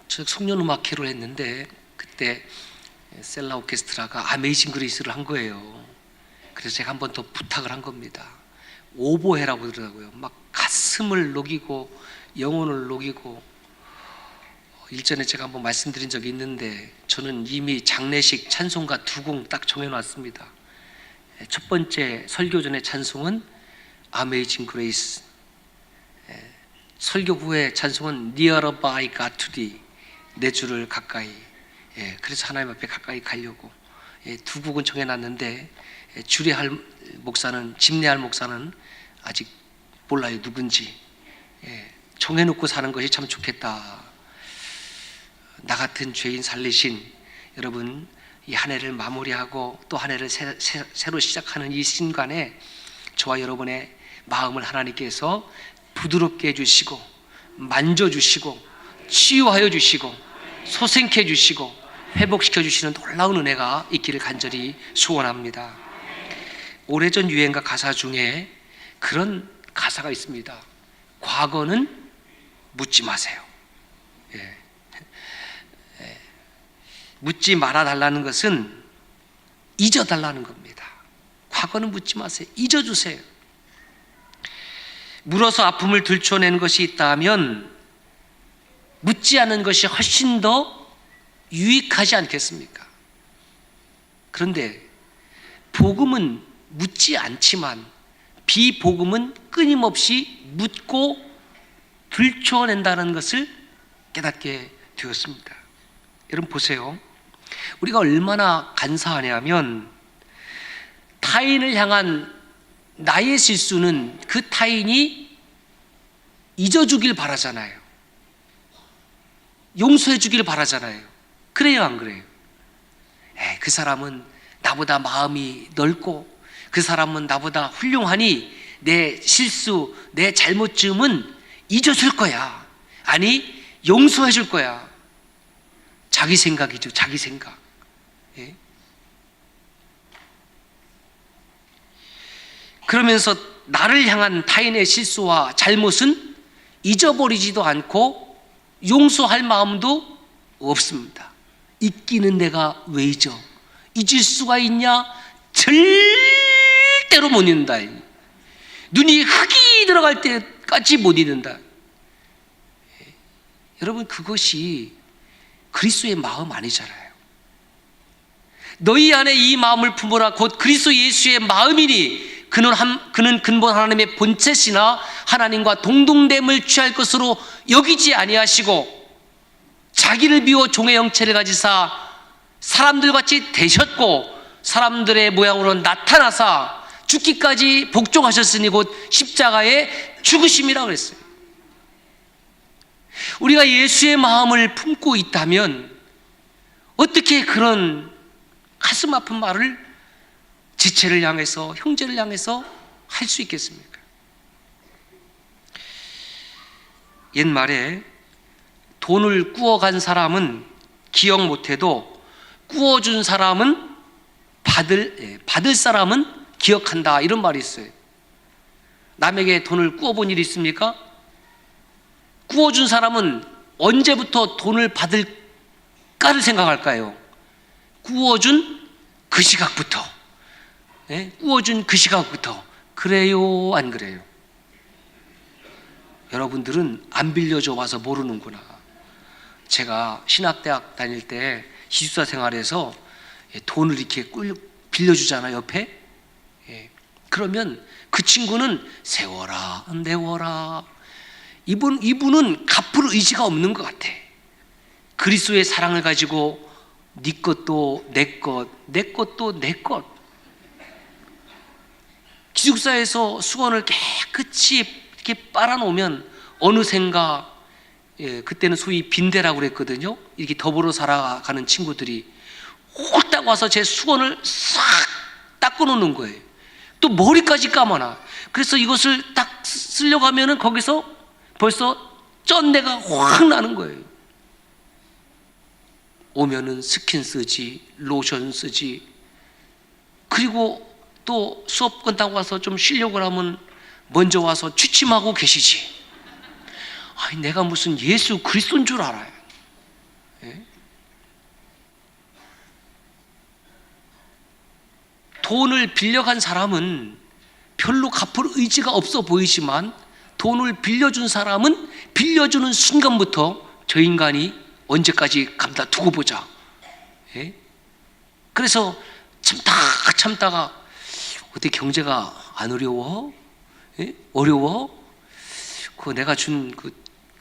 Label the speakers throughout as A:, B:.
A: 저 송년음악회를 했는데 그때 셀라 오케스트라가 아메이징 그레이스를 한 거예요. 그래서 제가 한 번 더 부탁을 한 겁니다. 오보해라고 그러더라고요. 막 가슴을 녹이고 영혼을 녹이고. 일전에 제가 한번 말씀드린 적이 있는데 저는 이미 장례식 찬송가 2곡 딱 정해놨습니다. 첫 번째 설교 전의 찬송은 Amazing Grace, 설교 후에 찬송은 Nearer by God to Thee, 내 주를 가까이. 그래서 하나님 앞에 가까이 가려고 2곡은 정해놨는데 주례할 목사는, 집례할 목사는 아직 몰라요, 누군지. 정해놓고 사는 것이 참 좋겠다. 나 같은 죄인 살리신 여러분, 이 한 해를 마무리하고 또 한 해를 새로 시작하는 이 순간에 저와 여러분의 마음을 하나님께서 부드럽게 해주시고 만져주시고 치유하여 주시고 소생케 해주시고 회복시켜 주시는 놀라운 은혜가 있기를 간절히 소원합니다. 오래전 유행가 가사 중에 그런 가사가 있습니다. 과거는 묻지 마세요. 묻지 말아달라는 것은 잊어달라는 겁니다. 과거는 묻지 마세요. 잊어주세요. 물어서 아픔을 들춰내는 것이 있다면 묻지 않은 것이 훨씬 더 유익하지 않겠습니까? 그런데 복음은 묻지 않지만 비복음은 끊임없이 묻고 들춰낸다는 것을 깨닫게 되었습니다. 여러분 보세요. 우리가 얼마나 간사하냐면 타인을 향한 나의 실수는 그 타인이 잊어주길 바라잖아요. 용서해 주길 바라잖아요. 그래요, 안 그래요? 그 사람은 나보다 마음이 넓고 그 사람은 나보다 훌륭하니 내 실수, 내 잘못쯤은 잊어줄 거야. 아니, 용서해 줄 거야. 자기 생각이죠, 자기 생각. 그러면서 나를 향한 타인의 실수와 잘못은 잊어버리지도 않고 용서할 마음도 없습니다. 잊기는 내가 왜 잊어? 잊을 수가 있냐? 절대로 못 잊는다. 눈이 흙이 들어갈 때까지 못 잊는다. 여러분, 그것이 그리스도의 마음 아니잖아요. 너희 안에 이 마음을 품으라 곧 그리스도 예수의 마음이니 그는 근본 하나님의 본체시나 하나님과 동등됨을 취할 것으로 여기지 아니하시고 자기를 비워 종의 형체를 가지사 사람들같이 되셨고 사람들의 모양으로 나타나사 죽기까지 복종하셨으니 곧 십자가의 죽으심이라 그랬어요. 우리가 예수의 마음을 품고 있다면 어떻게 그런 가슴 아픈 말을 지체를 향해서, 형제를 향해서 할 수 있겠습니까? 옛말에 돈을 꾸어간 사람은 기억 못해도 꾸어준 사람은 받을 사람은 기억한다, 이런 말이 있어요. 남에게 돈을 꾸어본 일이 있습니까? 꾸어준 사람은 언제부터 돈을 받을까를 생각할까요? 꾸어준 그 시각부터. 꾸어준 그 시각부터. 그래요, 안 그래요? 여러분들은 안 빌려줘 와서 모르는구나. 제가 신학대학 다닐 때 기숙사 생활에서 돈을 이렇게 빌려주잖아요, 옆에. 그러면 그 친구는 세워라, 내워라. 이분은 갚을 의지가 없는 것 같아. 그리스도의 사랑을 가지고 네 것도 내 것, 내 것도 내 것. 기숙사에서 수건을 깨끗이 이렇게 빨아놓으면 어느샌가, 그때는 소위 빈대라고 그랬거든요. 이렇게 더불어 살아가는 친구들이 홀딱 와서 제 수건을 싹 닦아놓는 거예요. 또 머리까지 감아놔. 그래서 이것을 딱 쓰려고 하면은 거기서 벌써 쩐내가 확 나는 거예요. 오면은 스킨 쓰지, 로션 쓰지. 그리고 또 수업 끝나고 와서 좀 쉬려고 하면 먼저 와서 취침하고 계시지. 아니, 내가 무슨 예수 그리스도인 줄 알아요. 예? 돈을 빌려간 사람은 별로 갚을 의지가 없어 보이지만 돈을 빌려준 사람은 빌려주는 순간부터 저 인간이 언제까지 감다 두고 보자. 예? 그래서 참다가 어떻게 경제가 안 어려워? 예? 어려워? 그거 내가 준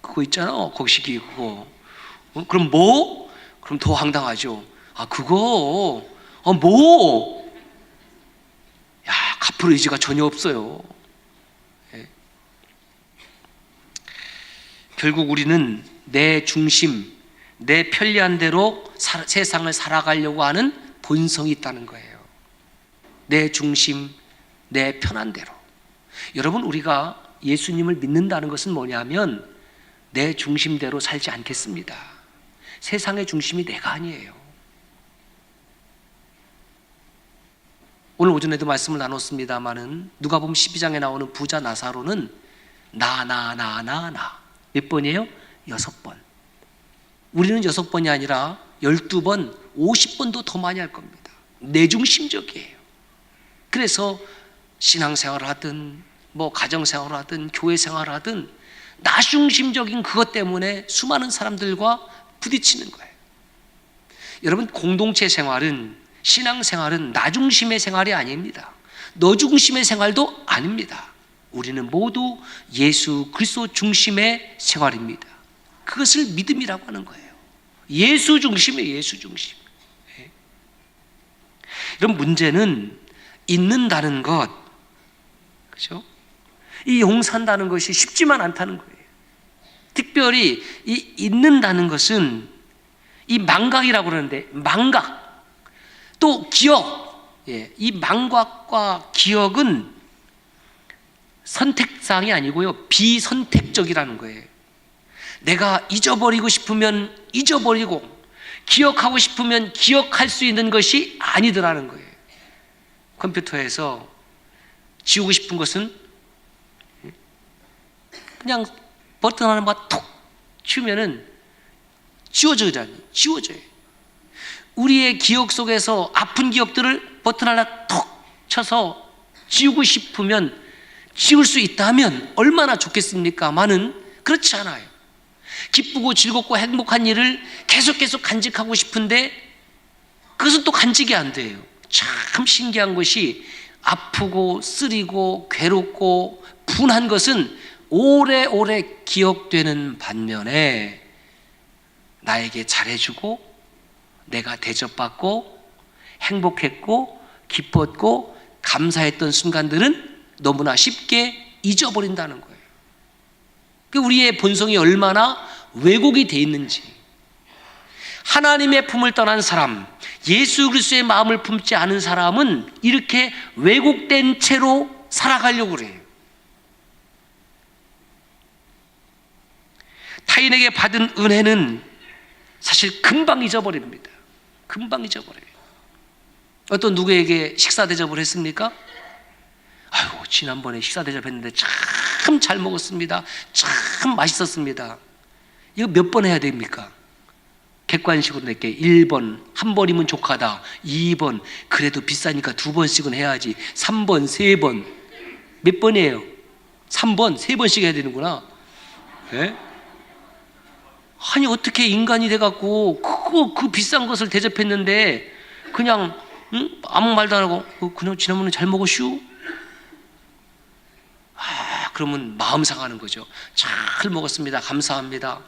A: 그거 있잖아, 곡식이 그거. 그럼 뭐? 그럼 더 황당하죠. 아, 그거 뭐? 야, 갚을 의지가 전혀 없어요. 예. 결국 우리는 내 중심, 내 편리한 대로 세상을 살아가려고 하는 본성이 있다는 거예요. 내 중심, 내 편한 대로. 여러분, 우리가 예수님을 믿는다는 것은 뭐냐면 내 중심대로 살지 않겠습니다. 세상의 중심이 내가 아니에요. 오늘 오전에도 말씀을 나눴습니다마는 누가복음 12장에 나오는 부자 나사로는 나 몇 번이에요? 6번. 우리는 6번이 아니라 12번, 50번도 더 많이 할 겁니다. 내중심적이에요. 그래서 신앙생활을 하든 뭐 가정생활을 하든 교회생활을 하든 나중심적인 그것 때문에 수많은 사람들과 부딪히는 거예요. 여러분, 공동체 생활은, 신앙생활은 나중심의 생활이 아닙니다. 너중심의 생활도 아닙니다. 우리는 모두 예수 그리스도 중심의 생활입니다. 그것을 믿음이라고 하는 거예요. 예수 중심이에요. 예수 중심. 이런 문제는 잊는다는 것, 그렇죠? 이 용서한다는 것이 쉽지만 않다는 거예요. 특별히 이 잊는다는 것은 이 망각이라고 그러는데, 망각 또 기억, 이 망각과 기억은 선택사항이 아니고요, 비선택적이라는 거예요. 내가 잊어버리고 싶으면 잊어버리고 기억하고 싶으면 기억할 수 있는 것이 아니더라는 거예요. 컴퓨터에서 지우고 싶은 것은 그냥 버튼 하나만 톡 치우면은 지워져요. 우리의 기억 속에서 아픈 기억들을 버튼 하나 톡 쳐서 지우고 싶으면 지울 수 있다면 얼마나 좋겠습니까마는 그렇지 않아요. 기쁘고 즐겁고 행복한 일을 계속 간직하고 싶은데 그것은 또 간직이 안 돼요. 참 신기한 것이 아프고 쓰리고 괴롭고 분한 것은 오래오래 기억되는 반면에 나에게 잘해주고 내가 대접받고 행복했고 기뻤고 감사했던 순간들은 너무나 쉽게 잊어버린다는 거예요. 우리의 본성이 얼마나 왜곡이 돼 있는지. 하나님의 품을 떠난 사람, 예수 그리스도의 마음을 품지 않은 사람은 이렇게 왜곡된 채로 살아가려고 그래요. 타인에게 받은 은혜는 사실 금방 잊어버립니다. 금방 잊어버려요. 어떤 누구에게 식사 대접을 했습니까? 아이고, 지난번에 식사 대접했는데 참 잘 먹었습니다. 참 맛있었습니다. 이거 몇 번 해야 됩니까? 객관식으로 낼게. 1번, 한 번이면 족하다. 2번, 그래도 비싸니까 2번씩은 해야지. 3번, 3번. 몇 번이에요? 3번, 3번씩 해야 되는구나. 네? 아니, 어떻게 인간이 돼갖고 그 비싼 것을 대접했는데 그냥 아무 말도 안 하고 그냥 지난번에 잘 먹었슈? 그러면 마음 상하는 거죠. 잘 먹었습니다. 감사합니다.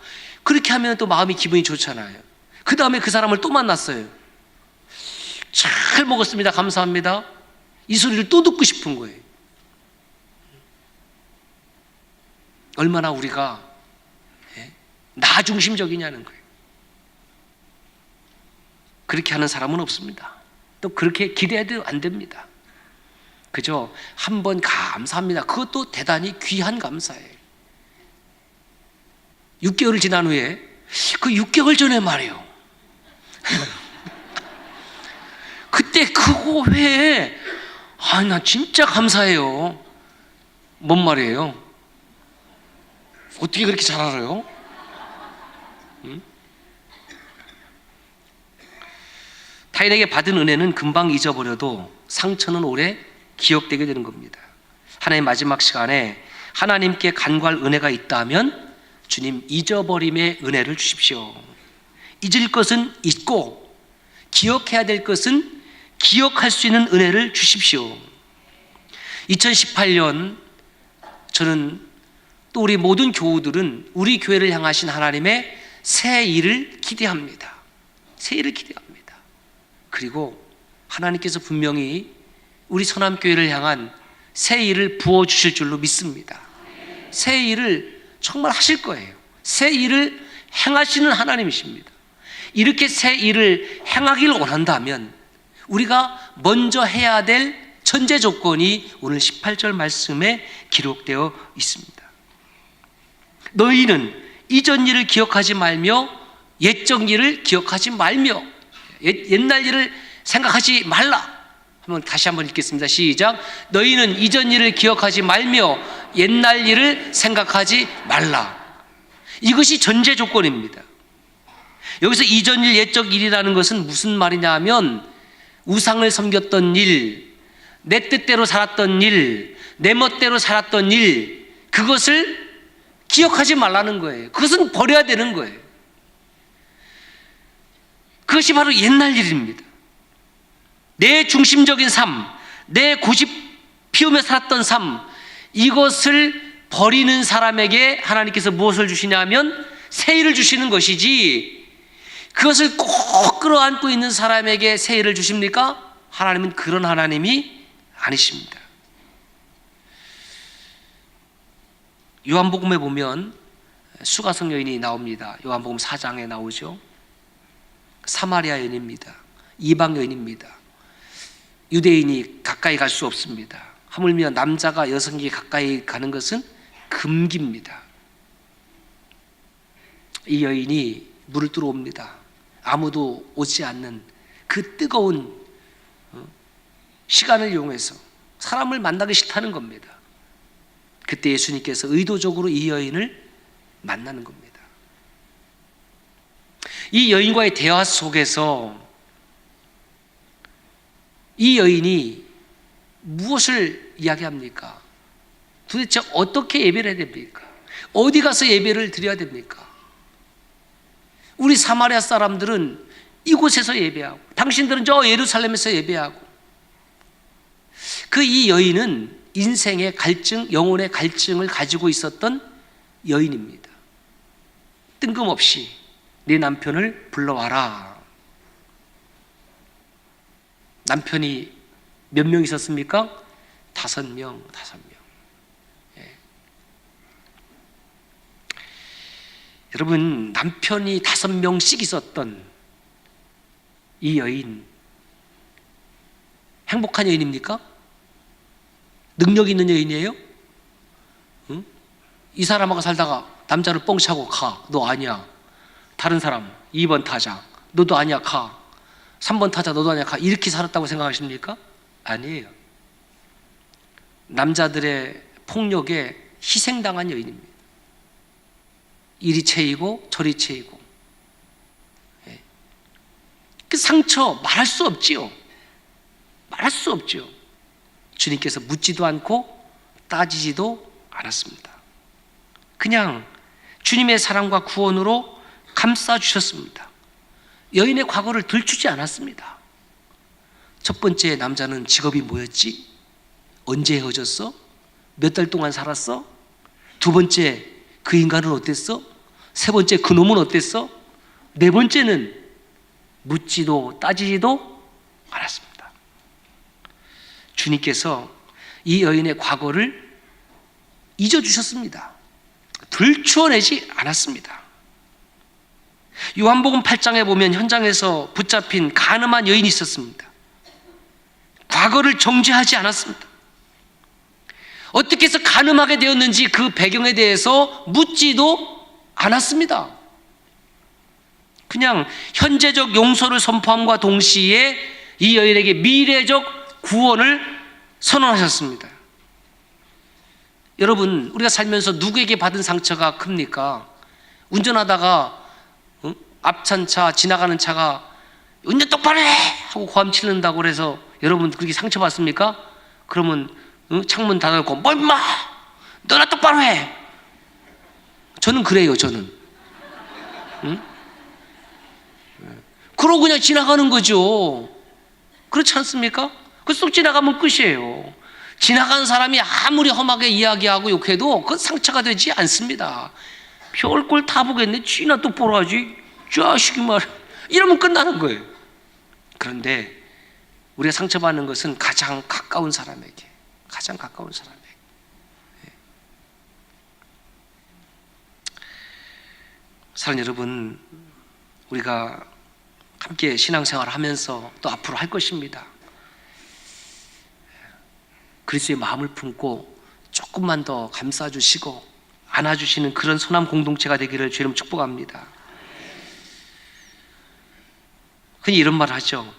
A: 그렇게 하면 또 마음이 기분이 좋잖아요. 그 다음에 그 사람을 또 만났어요. 잘 먹었습니다. 감사합니다. 이 소리를 또 듣고 싶은 거예요. 얼마나 우리가 나 중심적이냐는 거예요. 그렇게 하는 사람은 없습니다. 또 그렇게 기대해도 안 됩니다. 그죠? 한 번 감사합니다. 그것도 대단히 귀한 감사예요. 6개월을 지난 후에 그 6개월 전에 말이에요. 그때 그거 왜? 나 진짜 감사해요. 뭔 말이에요? 어떻게 그렇게 잘 알아요? 타인에게 받은 은혜는 금방 잊어버려도 상처는 오래 기억되게 되는 겁니다. 하나님 마지막 시간에 하나님께 간구할 은혜가 있다면 주님 잊어버림의 은혜를 주십시오. 잊을 것은 잊고 기억해야 될 것은 기억할 수 있는 은혜를 주십시오. 2018년 저는 또 우리 모든 교우들은 우리 교회를 향하신 하나님의 새 일을 기대합니다. 새 일을 기대합니다. 그리고 하나님께서 분명히 우리 선함교회를 향한 새 일을 부어주실 줄로 믿습니다. 새 일을 정말 하실 거예요. 새 일을 행하시는 하나님이십니다. 이렇게 새 일을 행하길 원한다면 우리가 먼저 해야 될 전제 조건이 오늘 18절 말씀에 기록되어 있습니다. 너희는 이전 일을 기억하지 말며 옛적 일을 기억하지 말며 옛날 일을 생각하지 말라. 다시 한번 읽겠습니다. 시작. 너희는 이전 일을 기억하지 말며 옛날 일을 생각하지 말라. 이것이 전제 조건입니다. 여기서 이전 일, 옛적 일이라는 것은 무슨 말이냐 하면 우상을 섬겼던 일, 내 뜻대로 살았던 일, 내 멋대로 살았던 일, 그것을 기억하지 말라는 거예요. 그것은 버려야 되는 거예요. 그것이 바로 옛날 일입니다. 내 중심적인 삶, 내 고집 피우며 살았던 삶, 이것을 버리는 사람에게 하나님께서 무엇을 주시냐면 새 일을 주시는 것이지, 그것을 꼭 끌어안고 있는 사람에게 새 일을 주십니까? 하나님은 그런 하나님이 아니십니다. 요한복음에 보면 수가성 여인이 나옵니다. 요한복음 4장에 나오죠. 사마리아 여인입니다. 이방 여인입니다. 유대인이 가까이 갈 수 없습니다. 하물며 남자가 여성에게 가까이 가는 것은 금기입니다. 이 여인이 물을 들어옵니다. 아무도 오지 않는 그 뜨거운 시간을 이용해서 사람을 만나기 싫다는 겁니다. 그때 예수님께서 의도적으로 이 여인을 만나는 겁니다. 이 여인과의 대화 속에서 이 여인이 무엇을 이야기합니까? 도대체 어떻게 예배를 해야 됩니까? 어디 가서 예배를 드려야 됩니까? 우리 사마리아 사람들은 이곳에서 예배하고 당신들은 저 예루살렘에서 예배하고, 그 이 여인은 인생의 갈증, 영혼의 갈증을 가지고 있었던 여인입니다. 뜬금없이 내 남편을 불러와라. 남편이 몇 명 있었습니까? 5명. 예. 여러분, 남편이 5명씩 있었던 이 여인, 행복한 여인입니까? 능력 있는 여인이에요? 응? 이 사람하고 살다가 남자를 뻥 차고 가. 너 아니야. 다른 사람 2번 타자. 너도 아니야. 가. 3번 타자. 너도 아니야. 가. 이렇게 살았다고 생각하십니까? 아니에요. 남자들의 폭력에 희생당한 여인입니다. 이리 채이고 저리 채이고. 예. 그 상처 말할 수 없지요. 말할 수 없지요. 주님께서 묻지도 않고 따지지도 않았습니다. 그냥 주님의 사랑과 구원으로 감싸주셨습니다. 여인의 과거를 들추지 않았습니다. 첫 번째, 남자는 직업이 뭐였지? 언제 헤어졌어? 몇 달 동안 살았어? 두 번째, 그 인간은 어땠어? 세 번째, 그 놈은 어땠어? 네 번째는 묻지도 따지지도 않았습니다. 주님께서 이 여인의 과거를 잊어주셨습니다. 들추어내지 않았습니다. 요한복음 8장에 보면 현장에서 붙잡힌 간음한 여인이 있었습니다. 과거를 정죄하지 않았습니다. 어떻게 해서 간음하게 되었는지 그 배경에 대해서 묻지도 않았습니다. 그냥 현재적 용서를 선포함과 동시에 이 여인에게 미래적 구원을 선언하셨습니다. 여러분, 우리가 살면서 누구에게 받은 상처가 큽니까? 운전하다가 앞찬 차, 지나가는 차가 운전 똑바로 해! 하고 고함 치른다고 그래서 여러분 그렇게 상처받습니까? 그러면 창문 닫아놓고 뭐 임마 너나 똑바로 해. 저는 그래요. 저는 그러고 그냥 지나가는 거죠. 그렇지 않습니까? 그 쏙 지나가면 끝이에요. 지나간 사람이 아무리 험하게 이야기하고 욕해도 그건 상처가 되지 않습니다. 별꼴 다 보겠네. 쥐나 똑바로 하지. 자식이 말이야. 이러면 끝나는 거예요. 그런데 우리가 상처받는 것은 가장 가까운 사람에게, 가장 가까운 사람에게. 사랑하는 여러분, 우리가 함께 신앙생활을 하면서 또 앞으로 할 것입니다. 그리스도의 마음을 품고 조금만 더 감싸주시고 안아주시는 그런 소남 공동체가 되기를 주님 축복합니다. 흔히 이런 말을 하죠.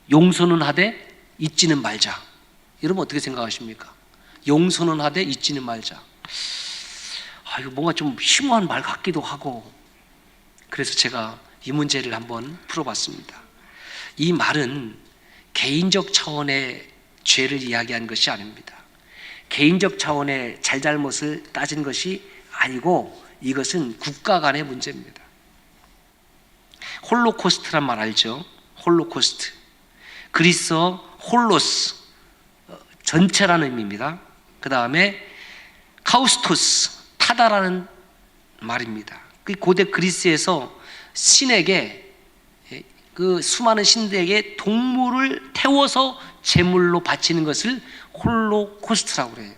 A: 용서는 하되 잊지는 말자. 여러분 어떻게 생각하십니까? 용서는 하되 잊지는 말자. 이거 뭔가 좀 심오한 말 같기도 하고, 그래서 제가 이 문제를 한번 풀어봤습니다. 이 말은 개인적 차원의 죄를 이야기한 것이 아닙니다. 개인적 차원의 잘잘못을 따진 것이 아니고 이것은 국가 간의 문제입니다. 홀로코스트란 말 알죠? 홀로코스트. 그리스어 홀로스, 전체라는 의미입니다. 그 다음에 카우스토스, 타다라는 말입니다. 그 고대 그리스에서 신에게, 그 수많은 신들에게 동물을 태워서 제물로 바치는 것을 홀로코스트라고 그래요.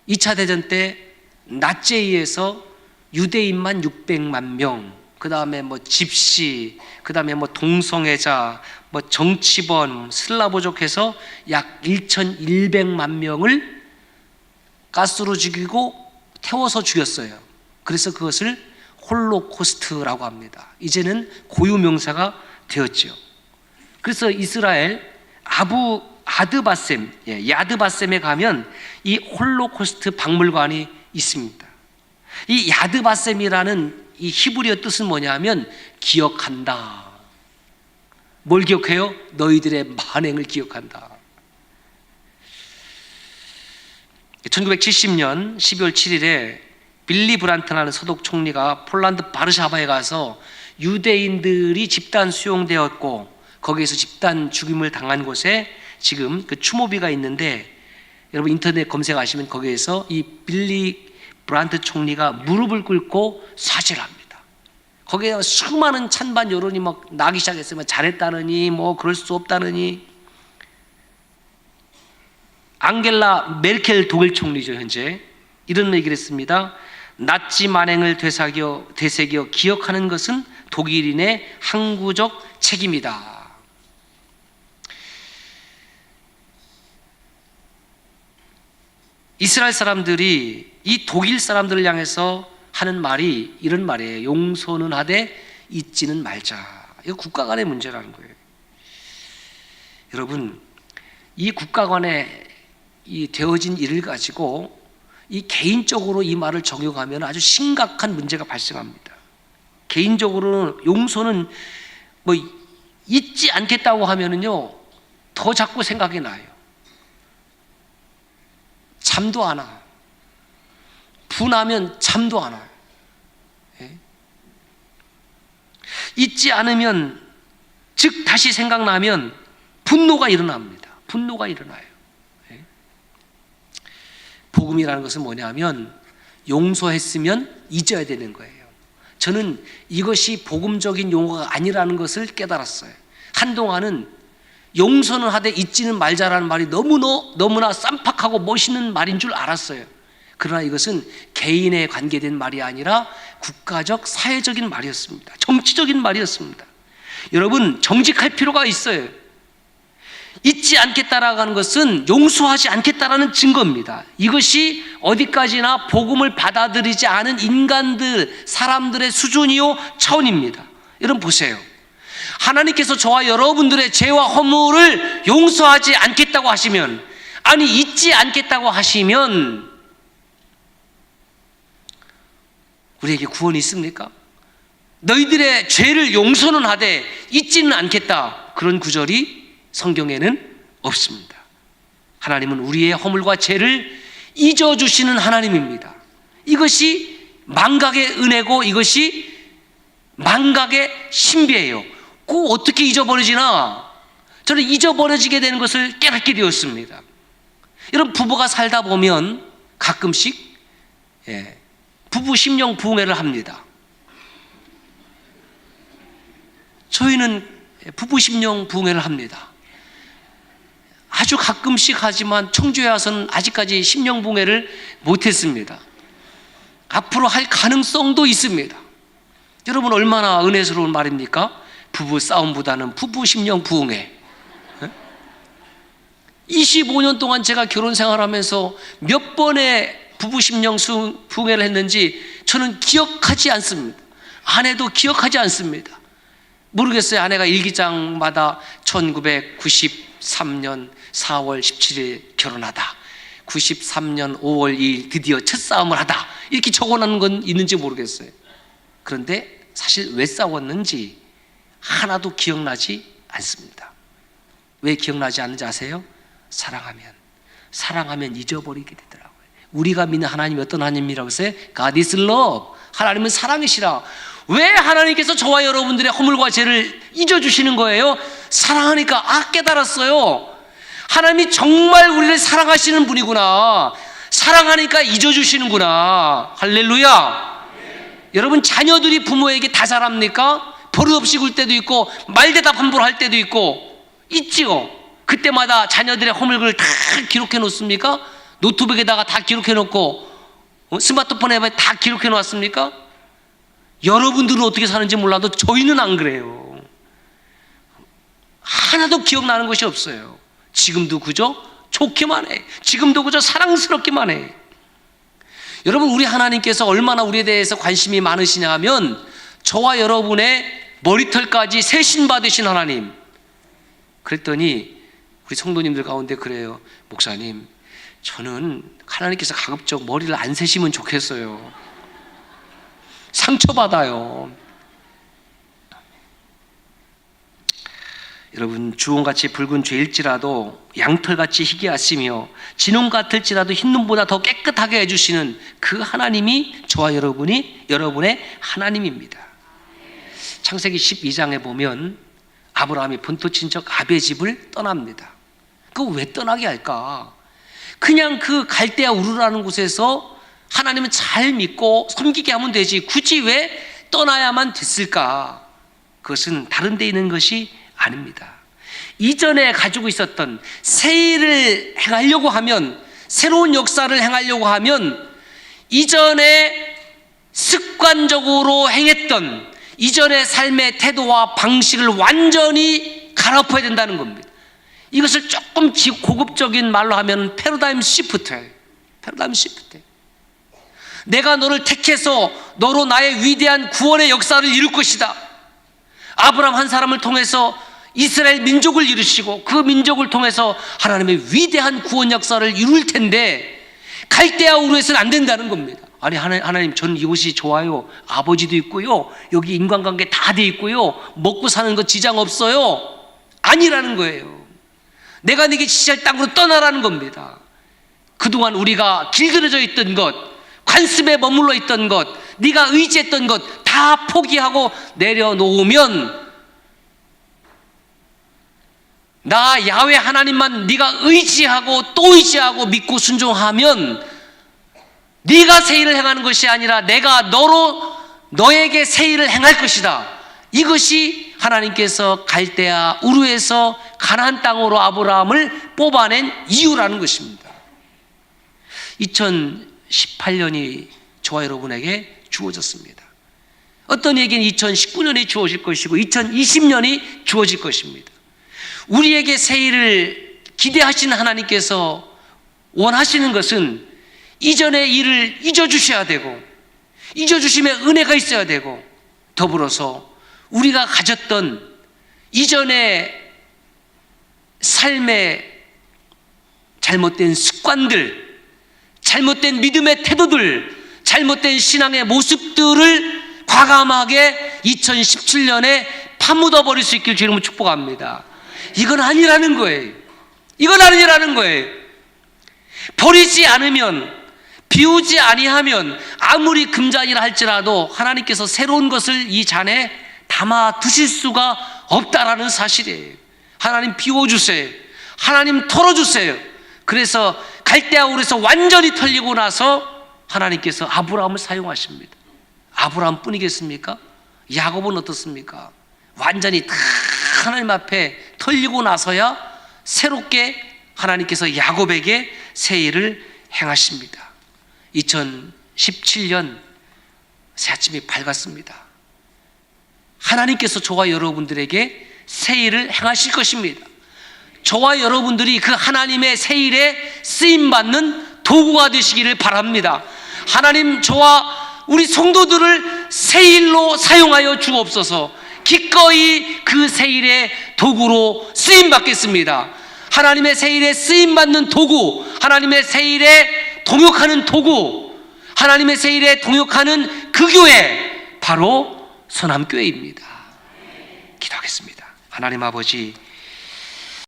A: 2차 대전 때 나치에 의해서 유대인만 600만 명, 그 다음에 뭐 집시, 그 다음에 뭐 동성애자, 뭐 정치범, 슬라브족 해서 약 1,100만 명을 가스로 죽이고 태워서 죽였어요. 그래서 그것을 홀로코스트라고 합니다. 이제는 고유명사가 되었죠. 그래서 이스라엘 아드바셈, 야드바셈에 가면 이 홀로코스트 박물관이 있습니다. 이 야드바셈이라는 이 히브리어 뜻은 뭐냐면 기억한다. 뭘 기억해요? 너희들의 만행을 기억한다. 1970년 12월 7일에 빌리 브란트라는 서독 총리가 폴란드 바르샤바에 가서 유대인들이 집단 수용되었고 거기에서 집단 죽임을 당한 곳에 지금 그 추모비가 있는데, 여러분 인터넷 검색하시면 거기에서 이 빌리 브란트 총리가 무릎을 꿇고 사죄를 합니다. 거기에 수많은 찬반 여론이 막 나기 시작했으면 잘했다느니 뭐 그럴 수 없다느니. 앙겔라 메르켈 독일 총리죠. 현재 이런 얘기를 했습니다. 나치 만행을 되새겨 기억하는 것은 독일인의 항구적 책임이다. 이스라엘 사람들이 이 독일 사람들을 향해서 하는 말이 이런 말이에요. 용서는 하되 잊지는 말자. 이거 국가 간의 문제라는 거예요. 여러분, 이 국가 간에 이 되어진 일을 가지고 이 개인적으로 이 말을 적용하면 아주 심각한 문제가 발생합니다. 개인적으로 용서는 뭐 잊지 않겠다고 하면은요 더 자꾸 생각이 나요. 잠도 안 와. 분하면 잠도 안 와요. 잊지 않으면, 즉 다시 생각나면 분노가 일어납니다. 분노가 일어나요. 복음이라는 것은 뭐냐면 용서했으면 잊어야 되는 거예요. 저는 이것이 복음적인 용어가 아니라는 것을 깨달았어요. 한동안은 용서는 하되 잊지는 말자라는 말이 너무나 쌈박하고 멋있는 말인 줄 알았어요. 그러나 이것은 개인에 관계된 말이 아니라 국가적, 사회적인 말이었습니다. 정치적인 말이었습니다. 여러분, 정직할 필요가 있어요. 잊지 않겠다라고 하는 것은 용서하지 않겠다라는 증거입니다. 이것이 어디까지나 복음을 받아들이지 않은 인간들, 사람들의 수준이요 차원입니다. 여러분 보세요. 하나님께서 저와 여러분들의 죄와 허물을 용서하지 않겠다고 하시면, 아니 잊지 않겠다고 하시면 우리에게 구원이 있습니까? 너희들의 죄를 용서는 하되 잊지는 않겠다. 그런 구절이 성경에는 없습니다. 하나님은 우리의 허물과 죄를 잊어주시는 하나님입니다. 이것이 망각의 은혜고 이것이 망각의 신비예요. 그 어떻게 잊어버리지나 저는 잊어버려지게 되는 것을 깨닫게 되었습니다. 여러분, 부부가 살다 보면 가끔씩 부부 심령 부흥회를 합니다. 저희는 부부 심령 부흥회를 합니다. 아주 가끔씩 하지만 청주에 와서는 아직까지 심령 부흥회를 못했습니다. 앞으로 할 가능성도 있습니다. 여러분, 얼마나 은혜스러운 말입니까? 부부 싸움보다는 부부 심령 부흥회. 25년 동안 제가 결혼 생활하면서 몇 번의 부부 심령 부흥회를 했는지 저는 기억하지 않습니다. 아내도 기억하지 않습니다. 모르겠어요. 아내가 일기장마다 1993년 4월 17일 결혼하다, 93년 5월 2일 드디어 첫 싸움을 하다, 이렇게 적어놓은 건 있는지 모르겠어요. 그런데 사실 왜 싸웠는지 하나도 기억나지 않습니다. 왜 기억나지 않는지 아세요? 사랑하면 잊어버리게 되더라고요. 우리가 믿는 하나님이 어떤 하나님이라고 했어요? God is love. 하나님은 사랑이시라. 왜 하나님께서 저와 여러분들의 허물과 죄를 잊어주시는 거예요? 사랑하니까. 깨달았어요. 하나님이 정말 우리를 사랑하시는 분이구나. 사랑하니까 잊어주시는구나. 할렐루야. 여러분, 자녀들이 부모에게 다 잘합니까? 버릇없이 굴 때도 있고 말대답 함부로 할 때도 있고 있지요. 그때마다 자녀들의 허물을 다 기록해 놓습니까? 노트북에다가 다 기록해 놓고 스마트폰에 다 기록해 놓았습니까? 여러분들은 어떻게 사는지 몰라도 저희는 안 그래요. 하나도 기억나는 것이 없어요. 지금도 그저 좋기만 해. 지금도 그저 사랑스럽기만 해. 여러분, 우리 하나님께서 얼마나 우리에 대해서 관심이 많으시냐 하면 저와 여러분의 머리털까지 세신 받으신 하나님. 그랬더니 우리 성도님들 가운데 그래요. 목사님, 저는 하나님께서 가급적 머리를 안 세시면 좋겠어요. 상처받아요. 여러분, 주홍같이 붉은 죄일지라도 양털같이 희귀하시며 진홍 같을지라도 흰 눈보다 더 깨끗하게 해주시는 그 하나님이 저와 여러분의 하나님입니다. 창세기 12장에 보면 아브라함이 본토 친척 아비의 집을 떠납니다. 그거 왜 떠나게 할까? 그냥 그 갈대아 우르라는 곳에서 하나님은 잘 믿고 섬기게 하면 되지 굳이 왜 떠나야만 됐을까? 그것은 다른 데 있는 것이 아닙니다. 이전에 가지고 있었던 새 일을 행하려고 하면, 새로운 역사를 행하려고 하면 이전에 습관적으로 행했던 이전의 삶의 태도와 방식을 완전히 갈아엎어야 된다는 겁니다. 이것을 조금 고급적인 말로 하면 패러다임 시프트예요. 패러다임 시프트. 내가 너를 택해서 너로 나의 위대한 구원의 역사를 이룰 것이다. 아브라함 한 사람을 통해서 이스라엘 민족을 이루시고 그 민족을 통해서 하나님의 위대한 구원 역사를 이룰 텐데 갈대아 우르에서는 안 된다는 겁니다. 아니, 하나님, 저는 이곳이 좋아요. 아버지도 있고요, 여기 인간관계 다 돼 있고요, 먹고 사는 거 지장 없어요. 아니라는 거예요. 내가 네게 지시할 땅으로 떠나라는 겁니다. 그동안 우리가 길들여져 있던 것, 관습에 머물러 있던 것, 네가 의지했던 것 다 포기하고 내려놓으면, 나 야훼 하나님만 네가 의지하고 또 의지하고 믿고 순종하면 네가 새 일을 행하는 것이 아니라 내가 너에게 새 일을 행할 것이다. 이것이 하나님께서 갈대아 우르에서 가나안 땅으로 아브라함을 뽑아낸 이유라는 것입니다. 2018년이 저와 여러분에게 주어졌습니다. 어떤 얘기는 2019년이 주어질 것이고 2020년이 주어질 것입니다. 우리에게 새 일을 기대하시는 하나님께서 원하시는 것은 이전의 일을 잊어주셔야 되고, 잊어주심의 은혜가 있어야 되고, 더불어서 우리가 가졌던 이전의 삶의 잘못된 습관들, 잘못된 믿음의 태도들, 잘못된 신앙의 모습들을 과감하게 2017년에 파묻어 버릴 수 있길 주님은 축복합니다. 이건 아니라는 거예요. 이건 아니라는 거예요. 버리지 않으면, 비우지 아니하면 아무리 금잔이라 할지라도 하나님께서 새로운 것을 이 잔에 담아 두실 수가 없다라는 사실이에요. 하나님 비워주세요. 하나님 털어주세요. 그래서 갈대아울에서 완전히 털리고 나서 하나님께서 아브라함을 사용하십니다. 아브라함 뿐이겠습니까? 야곱은 어떻습니까? 완전히 다 하나님 앞에 털리고 나서야 새롭게 하나님께서 야곱에게 새 일을 행하십니다. 2017년 새 아침이 밝았습니다. 하나님께서 저와 여러분들에게 새 일을 행하실 것입니다. 저와 여러분들이 그 하나님의 새 일에 쓰임받는 도구가 되시기를 바랍니다. 하나님, 저와 우리 성도들을 새 일로 사용하여 주옵소서. 기꺼이 그 새 일의 도구로 쓰임받겠습니다. 하나님의 새 일에 쓰임받는 도구, 하나님의 새 일에 동역하는 도구, 하나님의 새 일에 동역하는 그 교회, 바로 선함교회입니다. 기도하겠습니다. 하나님 아버지,